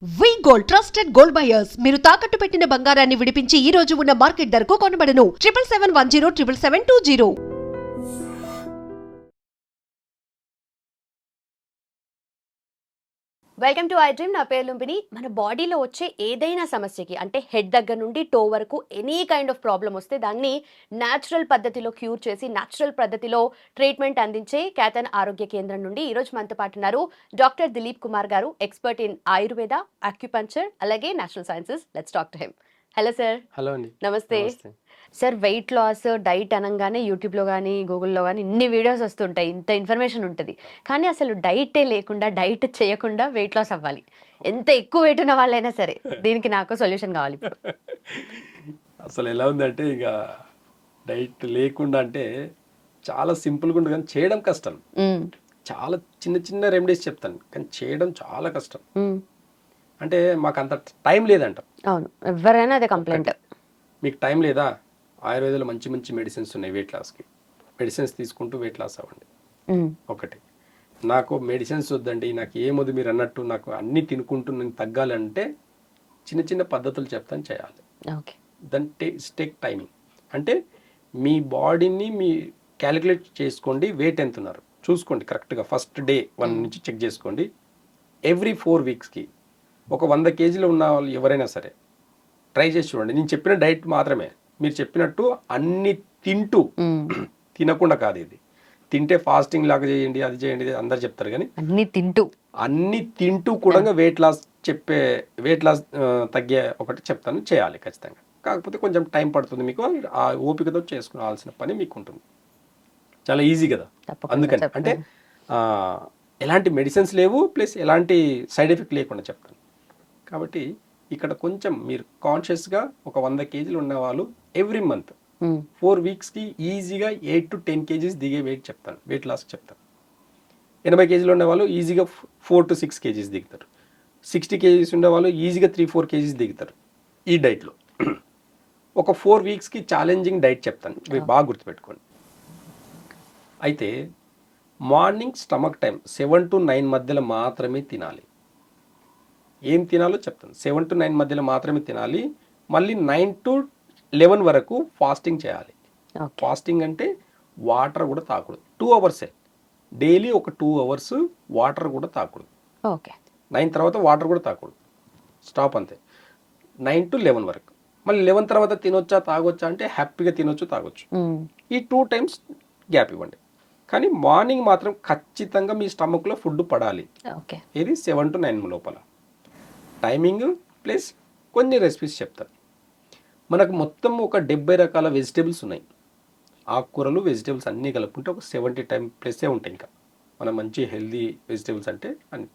వి gold trusted gold buyers మీరు తాకట్టు పెట్టిన బంగారాన్ని విడిపించి ఈ రోజు ఉన్న మార్కెట్ ధరకు కొనబడను 7771077720. Welcome to I dream. నా పేరు లుంబిని. మన బాడీలో వచ్చే ఏదైనా సమస్యకి అంటే హెడ్ దగ్గర నుండి టో వరకు ఎనీ కైండ్ ఆఫ్ ప్రాబ్లం వస్తే దాన్ని న్యాచురల్ పద్ధతిలో క్యూర్ చేసి న్యాచురల్ పద్ధతిలో ట్రీట్మెంట్ అందించే కేతన్ ఆరోగ్య కేంద్రం నుండి ఈరోజు మనతో పాటు ఉన్నారు డాక్టర్ దిలీప్ కుమార్ గారు, ఎక్స్పర్ట్ ఇన్ ఆయుర్వేద, అక్యుపంక్చర్ అలాగే natural sciences. Let's talk to him. Hello sir. Hello అండి. నమస్తే సార్. వెయిట్ లాస్ డైట్ అనగానే యూట్యూబ్లో కానీ గూగుల్లో కానీ ఇన్ని వీడియోస్ వస్తుంటాయి, ఇంత ఇన్ఫర్మేషన్ ఉంటుంది. కానీ అసలు డైటే లేకుండా, డైట్ చేయకుండా వెయిట్ లాస్ అవ్వాలి. ఎంత ఎక్కువ వెయిట్ ఉన్న వాళ్ళైనా సరే దీనికి నాకు సొల్యూషన్ కావాలి ఇప్పుడు. అసలు ఎలా ఉందంటే ఇక డైట్ లేకుండా అంటే చాలా సింపుల్గా ఉంటుంది కానీ చేయడం కష్టం. చాలా చిన్న చిన్న రెమెడీస్ చెప్తాను కానీ చేయడం చాలా కష్టం. అంటే మాకు అంత టైం లేదంట. అవును, ఎవరైనా అదే కంప్లైంట్. మీకు టైం లేదా? ఆయుర్వేదంలో మంచి మంచి మెడిసిన్స్ ఉన్నాయి వెయిట్ లాస్కి. మెడిసిన్స్ తీసుకుంటూ వెయిట్ లాస్ అవ్వండి. ఒకటి, నాకు మెడిసిన్స్ వద్దండి, నాకు ఏమొద్దు మీరు అన్నట్టు నాకు అన్నీ తినుకుంటూ నేను తగ్గాలంటే చిన్న చిన్న పద్ధతులు చెప్తాను, చేయాలి. ఓకే. దాని టేక్ టైమింగ్ అంటే మీ బాడీని మీ క్యాలిక్యులేట్ చేసుకోండి. వెయిట్ ఎంత ఉన్నారు చూసుకోండి కరెక్ట్గా. ఫస్ట్ డే 1 నుంచి చెక్ చేసుకోండి. ఎవ్రీ 4 వీక్స్కి ఒక 100 కేజీలు ఉన్న వాళ్ళు ఎవరైనా సరే ట్రై చేసి చూడండి. నేను చెప్పిన డైట్ మాత్రమే, మీరు చెప్పినట్టు అన్ని తింటూ, తినకుండా కాదు. ఇది తింటే ఫాస్టింగ్ లాగా చేయండి, అది చేయండి, అందరు చెప్తారు. కానీ అన్ని తింటూ కూడా వెయిట్ లాస్ తగ్గే ఒకటి చెప్తాను, చేయాలి ఖచ్చితంగా. కాకపోతే కొంచెం టైం పడుతుంది, మీకు ఆ ఓపికతో చేసుకోవాల్సిన పని మీకు ఉంటుంది. చాలా ఈజీ కదా. అందుకని అంటే ఎలాంటి మెడిసిన్స్ లేవు, ప్లస్ ఎలాంటి సైడ్ ఎఫెక్ట్ లేకుండా చెప్తాను. కాబట్టి ఇక్కడ కొంచెం మీరు కాన్షియస్గా ఒక 100 కేజీలు ఉన్న వాళ్ళు ఎవ్రీ మంత్ 4 వీక్స్కి ఈజీగా 8 to 10 కేజీస్ దిగే వెయిట్ చెప్తాను, వెయిట్ లాస్ చెప్తాను. 80 కేజీలు ఉన్న వాళ్ళు ఈజీగా 4 to 6 కేజీస్ దిగుతారు. 60 కేజీస్ ఉన్న వాళ్ళు ఈజీగా 3-4 కేజీస్ దిగుతారు ఈ డైట్లో. ఒక 4 వీక్స్కి ఛాలెంజింగ్ డైట్ చెప్తాను, మీరు బాగా గుర్తుపెట్టుకోండి. అయితే మార్నింగ్ స్టమక్ టైం 7 to 9 మధ్యలో మాత్రమే తినాలి. ఏం తినాలో చెప్తాను. 7 to 9 మధ్యలో మాత్రమే తినాలి. మళ్ళీ 9 to 11 వరకు ఫాస్టింగ్ చేయాలి. ఫాస్టింగ్ అంటే వాటర్ కూడా తాకూడదు. 2 అవర్సే డైలీ, ఒక 2 అవర్స్ వాటర్ కూడా తాకూడదు. 9 తర్వాత వాటర్ కూడా తాకూడదు, స్టాప్ అంతే. 9 to 11 వరకు. మళ్ళీ 11 తర్వాత తినొచ్చా తాగొచ్చా అంటే హ్యాపీగా తినొచ్చు, తాగొచ్చు. ఈ 2 times గ్యాప్ ఇవ్వండి. కానీ మార్నింగ్ మాత్రం ఖచ్చితంగా మీ స్టమక్లో ఫుడ్ పడాలి. ఇది 7 to 9 లోపల. టైమింగ్ ప్లస్ కొన్ని రెసిపీస్ చెప్తాను. మనకు మొత్తం ఒక 70 రకాల వెజిటేబుల్స్ ఉన్నాయి. ఆకుకూరలు, వెజిటేబుల్స్ అన్నీ కలుపుకుంటే ఒక 70 ప్లస్సే ఉంటాయి. ఇంకా మన మంచి హెల్దీ వెజిటేబుల్స్ అంటే అన్ని.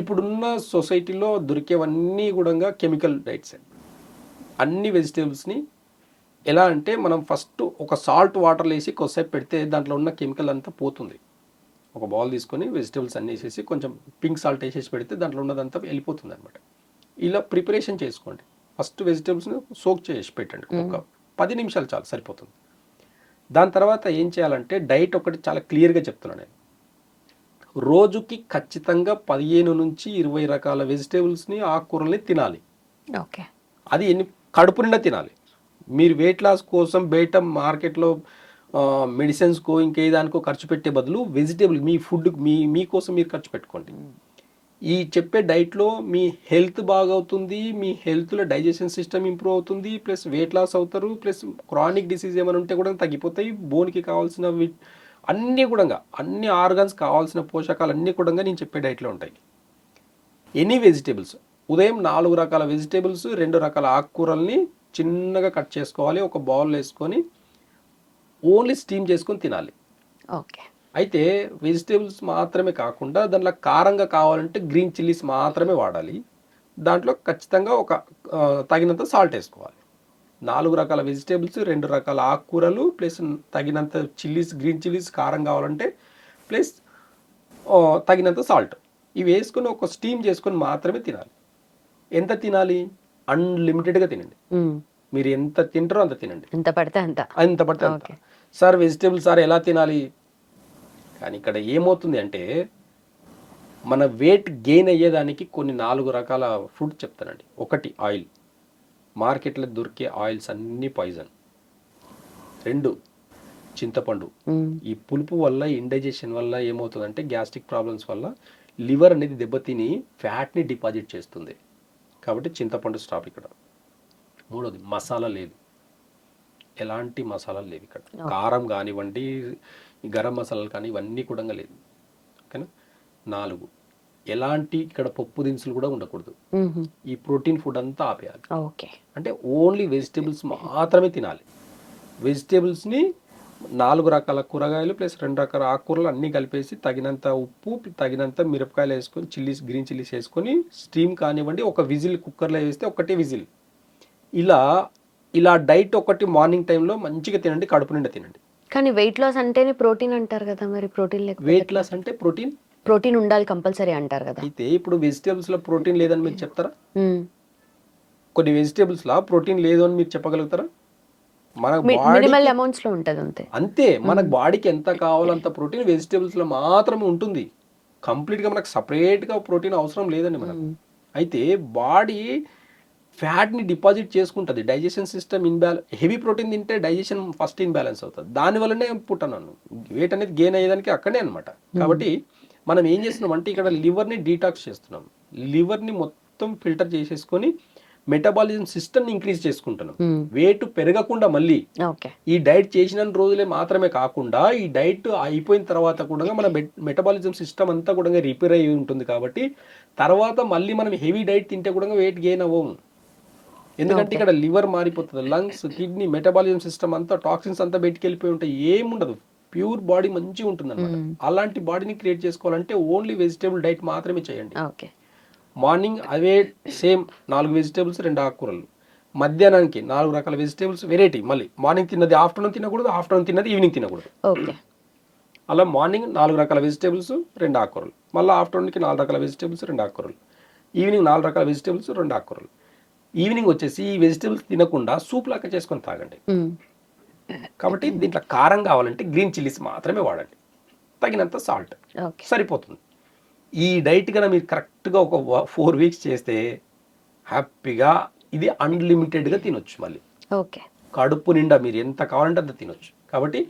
ఇప్పుడున్న సొసైటీలో దొరికేవన్నీ కూడా కెమికల్ డైట్స్. అన్ని వెజిటేబుల్స్ని ఎలా అంటే మనం ఫస్ట్ ఒక సాల్ట్ వాటర్లో వేసి కొద్దిసేపు పెడితే దాంట్లో ఉన్న కెమికల్ అంతా పోతుంది. ఒక బౌల్ తీసుకొని వెజిటేబుల్స్ అన్నీ వేసేసి కొంచెం పింక్ సాల్ట్ వేసేసి పెడితే దాంట్లో ఉన్నదంతా వెళ్ళిపోతుంది అనమాట. ఇలా ప్రిపరేషన్ చేసుకోండి. ఫస్ట్ వెజిటేబుల్స్ని సోక్ చేసి పెట్టండి, ఒక 10 నిమిషాలు చాలు, సరిపోతుంది. దాని తర్వాత ఏం చేయాలంటే డైట్ ఒకటి చాలా క్లియర్గా చెప్తున్నాను నేను. రోజుకి ఖచ్చితంగా 15 నుంచి 20 రకాల వెజిటేబుల్స్ని, ఆకుకూరల్ని తినాలి. అది కడుపు నిండా తినాలి. మీరు వెయిట్ లాస్ కోసం బయట మార్కెట్లో మెడిసిన్స్కో ఇంకే దానికో ఖర్చు పెట్టే బదులు వెజిటేబుల్ మీ ఫుడ్ మీకోసం మీరు ఖర్చు పెట్టుకోండి. ఈ చెప్పే డైట్లో మీ హెల్త్ బాగవుతుంది, మీ హెల్త్లో డైజెషన్ సిస్టమ్ ఇంప్రూవ్ అవుతుంది, ప్లస్ వెయిట్ లాస్ అవుతారు, ప్లస్ క్రానిక్ డిసీజ్ ఏమైనా ఉంటే కూడా తగ్గిపోతాయి. బోన్కి కావాల్సిన అన్నీ కూడా, అన్ని ఆర్గాన్స్ కావాల్సిన పోషకాలు అన్నీ కూడా నేను చెప్పే డైట్లో ఉంటాయి. ఎనీ వెజిటేబుల్స్, ఉదయం 4 రకాల వెజిటేబుల్స్, 2 రకాల ఆకుకూరల్ని చిన్నగా కట్ చేసుకోవాలి. ఒక బౌల్ వేసుకొని ఓన్లీ స్టీమ్ చేసుకొని తినాలి. అయితే వెజిటేబుల్స్ మాత్రమే కాకుండా దాంట్లో కారంగా కావాలంటే గ్రీన్ చిల్లీస్ మాత్రమే వాడాలి. దాంట్లో ఖచ్చితంగా ఒక తగినంత సాల్ట్ వేసుకోవాలి. 4 రకాల వెజిటేబుల్స్, 2 రకాల ఆకుకూరలు, ప్లస్ తగినంత చిల్లీస్, గ్రీన్ చిల్లీస్ కారం కావాలంటే, ప్లస్ తగినంత సాల్ట్, ఇవి వేసుకొని ఒక స్టీమ్ చేసుకొని మాత్రమే తినాలి. ఎంత తినాలి? అన్లిమిటెడ్గా తినండి. మీరు ఎంత తింటారో అంత తినండి, ఎంత పడితే అంత. సార్ వెజిటేబుల్స్ సార్ ఎలా తినాలి? కానీ ఇక్కడ ఏమవుతుంది అంటే మన వెయిట్ గెయిన్ అయ్యేదానికి కొన్ని 4 రకాల ఫుడ్ చెప్తానండి. ఒకటి ఆయిల్, మార్కెట్లో దొరికే ఆయిల్స్ అన్నీ పాయిజన్. 2 చింతపండు. ఈ పులుపు వల్ల ఇండైజెషన్ వల్ల ఏమవుతుందంటే గ్యాస్ట్రిక్ ప్రాబ్లమ్స్ వల్ల లివర్ అనేది దెబ్బతిని ఫ్యాట్ని డిపాజిట్ చేస్తుంది. కాబట్టి చింతపండు స్టాప్ ఇక్కడ. 3వది మసాలా లేదు, ఎలాంటి మసాలాలు లేవు ఇక్కడ. కారం కానివ్వండి, గరం మసాలాలు కానీ ఇవన్నీ కూడా లేదు. ఓకేనా. 4 ఎలాంటి ఇక్కడ పప్పు దినుసులు కూడా ఉండకూడదు. ఈ ప్రోటీన్ ఫుడ్ అంతా ఆపేయాలి. అంటే ఓన్లీ వెజిటేబుల్స్ మాత్రమే తినాలి. వెజిటేబుల్స్ని 4 రకాల కూరగాయలు ప్లస్ 2 రకాల ఆకుకూరలు అన్నీ కలిపేసి తగినంత ఉప్పు, తగినంత మిరపకాయలు వేసుకొని చిల్లీస్, గ్రీన్ చిల్లీస్ వేసుకొని స్టీమ్ కానివ్వండి, ఒక విజిల్ కుక్కర్లో వేస్తే ఒకటే విజిల్. ఇలా డైట్ ఒకటి మార్నింగ్ టైంలో మంచిగా తినండి, కడుపు నిండా తినండి. కానీ వెయిట్ లాస్ అంటేనే ప్రోటీన్ అంటారు కదా, మరి ప్రోటీన్ లేకపోతే వెయిట్ లాస్ అంటే ప్రోటీన్ ఉండాలి కంపల్సరీ అంటారు కదా. అయితే ఇప్పుడు వెజిటేబుల్స్లో ప్రోటీన్ లేదని మీరు చెప్తారా? కొన్ని వెజిటేబుల్స్లో ప్రోటీన్ లేదు అని మీరు చెప్పగలుగుతారా? మన మినిమల్ అమౌంట్స్ లో ఉంటది అంతే. మన బాడీకి ఎంత కావాలో అంత ప్రోటీన్ వెజిటేబుల్స్ లో మాత్రమే ఉంటుంది. కంప్లీట్ గా మనకు సపరేట్ గా ప్రోటీన్ అవసరం లేదండి మనకు. అయితే బాడీ ఫ్యాట్ ని డిపాజిట్ చేసుకుంటుంది. డైజెషన్ సిస్టమ్ హెవీ ప్రోటీన్ తింటే డైజెషన్ ఫస్ట్ ఇన్బ్యాలెన్స్ అవుతుంది. దాని వల్లనే పుట్టాను వెయిట్ అనేది గెయిన్ అయ్యేదానికి అక్కడే అనమాట. కాబట్టి మనం ఏం చేస్తున్నాం అంటే ఇక్కడ లివర్ ని డీటాక్స్ చేస్తున్నాం. లివర్ ని మొత్తం ఫిల్టర్ చేసేసుకొని మెటబాలిజం సిస్టమ్ ని ఇంక్రీజ్ చేసుకుంటున్నాం. వెయిట్ పెరగకుండా మళ్ళీ ఈ డైట్ చేసిన రోజులే మాత్రమే కాకుండా ఈ డైట్ అయిపోయిన తర్వాత కూడా మన మెటబాలిజం సిస్టమ్ అంతా కూడా రిపేర్ అయ్యి ఉంటుంది. కాబట్టి తర్వాత మళ్ళీ మనం హెవీ డైట్ తింటే కూడా వెయిట్ గెయిన్ అవ్వము. ఎందుకంటే ఇక్కడ లివర్ మారిపోతుంది, లంగ్స్, కిడ్నీ, మెటబాలిజం సిస్టమ్ అంతా టాక్సిన్స్ అంతా బయటికి వెళ్ళిపోయి ఉంటాయి. ఏముండదు, ప్యూర్ బాడీ మంచిగా ఉంటుంది అనమాట. అలాంటి బాడీని క్రియేట్ చేసుకోవాలంటే ఓన్లీ వెజిటేబుల్ డైట్ మాత్రమే చేయండి. మార్నింగ్ అవే సేమ్ 4 వెజిటేబుల్స్ 2 ఆకుకూరలు. మధ్యాహ్నానికి 4 రకాల వెజిటేబుల్స్ వెరైటీ. మళ్ళీ మార్నింగ్ తిన్నది ఆఫ్టర్నూన్ తినకూడదు, ఆఫ్టర్నూన్ తిన్నది ఈవినింగ్ తినకూడదు. అలా మార్నింగ్ 4 రకాల వెజిటేబుల్స్ 2 ఆకుకూరలు, మళ్ళీ ఆఫ్టర్నూన్కి 4 రకాల వెజిటేబుల్స్ 2 ఆకుకూరలు, ఈవినింగ్ 4 రకాల వెజిటేబుల్స్ 2 ఆకుకూరలు. ఈవినింగ్ వచ్చేసి ఈ వెజిటేబుల్స్ తినకుండా సూప్ లాగా చేసుకొని తాగండి. కాబట్టి దీంట్లో కారం కావాలంటే గ్రీన్ చిల్లీస్ మాత్రమే వాడండి, తగినంత సాల్ట్ సరిపోతుంది. ఈ డైట్ కన్నా మీరు కరెక్ట్గా ఒక 4 వీక్స్ చేస్తే హ్యాపీగా ఇది అన్లిమిటెడ్గా తినొచ్చు. మళ్ళీ కడుపు నిండా మీరు ఎంత కావాలంటే అంత తినొచ్చు. కాబట్టి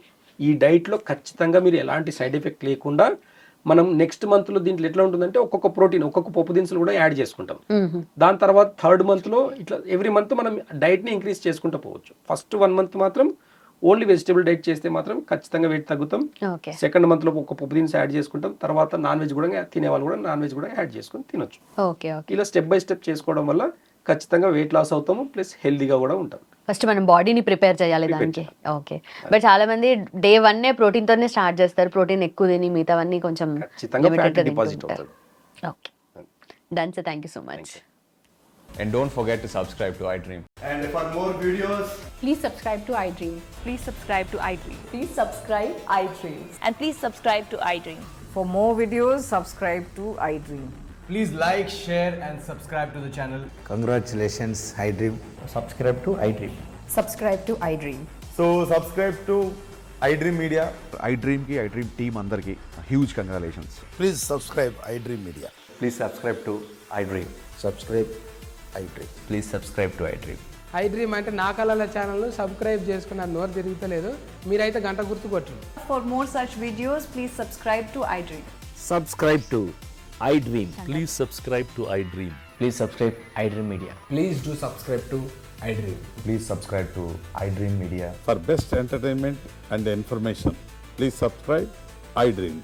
ఈ డైట్లో ఖచ్చితంగా మీరు ఎలాంటి సైడ్ ఎఫెక్ట్ లేకుండా మనం నెక్స్ట్ మంత్లో దీంట్లో ఎట్లా ఉంటుందంటే ఒక్కొక్క ప్రోటీన్, ఒక్కొక్క పప్పు దినుసులు కూడా యాడ్ చేసుకుంటాం. దాని తర్వాత 3rd మంత్లో ఇట్లా ఎవ్రీ మంత్ మనం డైట్ని ఇంక్రీజ్ చేసుకుంటూ పోవచ్చు. ఫస్ట్ 1 మంత్ మాత్రం ఓన్లీ వెజిటేబుల్ డైట్ చేస్తే మాత్రం ఖచ్చితంగా వెయిట్ తగ్గుతాం. 2nd మంత్లో ఒక పప్పు దినుసు యాడ్ చేసుకుంటాం. తర్వాత నాన్ వెజ్ కూడా తినే వాళ్ళు కూడా నాన్ వెజ్ కూడా యాడ్ చేసుకొని తినొచ్చు. ఇలా స్టెప్ బై స్టెప్ చేసుకోవడం వల్ల ఖచ్చితంగా వెయిట్ లాస్ అవుతాము, ప్లస్ హెల్దీగా కూడా ఉంటాం. ఫస్ట్ మనం బాడీని ప్రిపేర్ చేయాలి దానికి. బట్ చాలా మంది డే 1 ప్రోటీన్ తోనే స్టార్ట్ చేస్తారు. ప్రోటీన్ ఎక్కువ తిని మిగతావన్నీ కొంచెం డిపాజిట్ అవుతుంది. Done sir, thank you so much. And don't forget to subscribe to iDream. And for more videos, please subscribe to iDream. Please subscribe to iDream. Please subscribe iDream. And please subscribe to iDream. For more videos, subscribe to iDream. please like, share and subscribe to the channel. Congratulations, iDream. Subscribe to iDream. Subscribe to iDream. So subscribe to iDream Media. iDream ki iDream team andarki huge congratulations. Please subscribe iDream Media. Please subscribe to iDream. Subscribe iDream. Please subscribe to iDream. iDream అంటే నా కళల channel subscribe చేసుకున్న నోరు తిరుగుతలేదు, మీరైతే గంట గుర్తు కొట్టండి. For more such videos, please subscribe to iDream. Subscribe to iDream. Please subscribe to iDream. Please subscribe iDream Media. Please do subscribe to iDream. Please subscribe to iDream Media. For best entertainment and information, please subscribe iDream.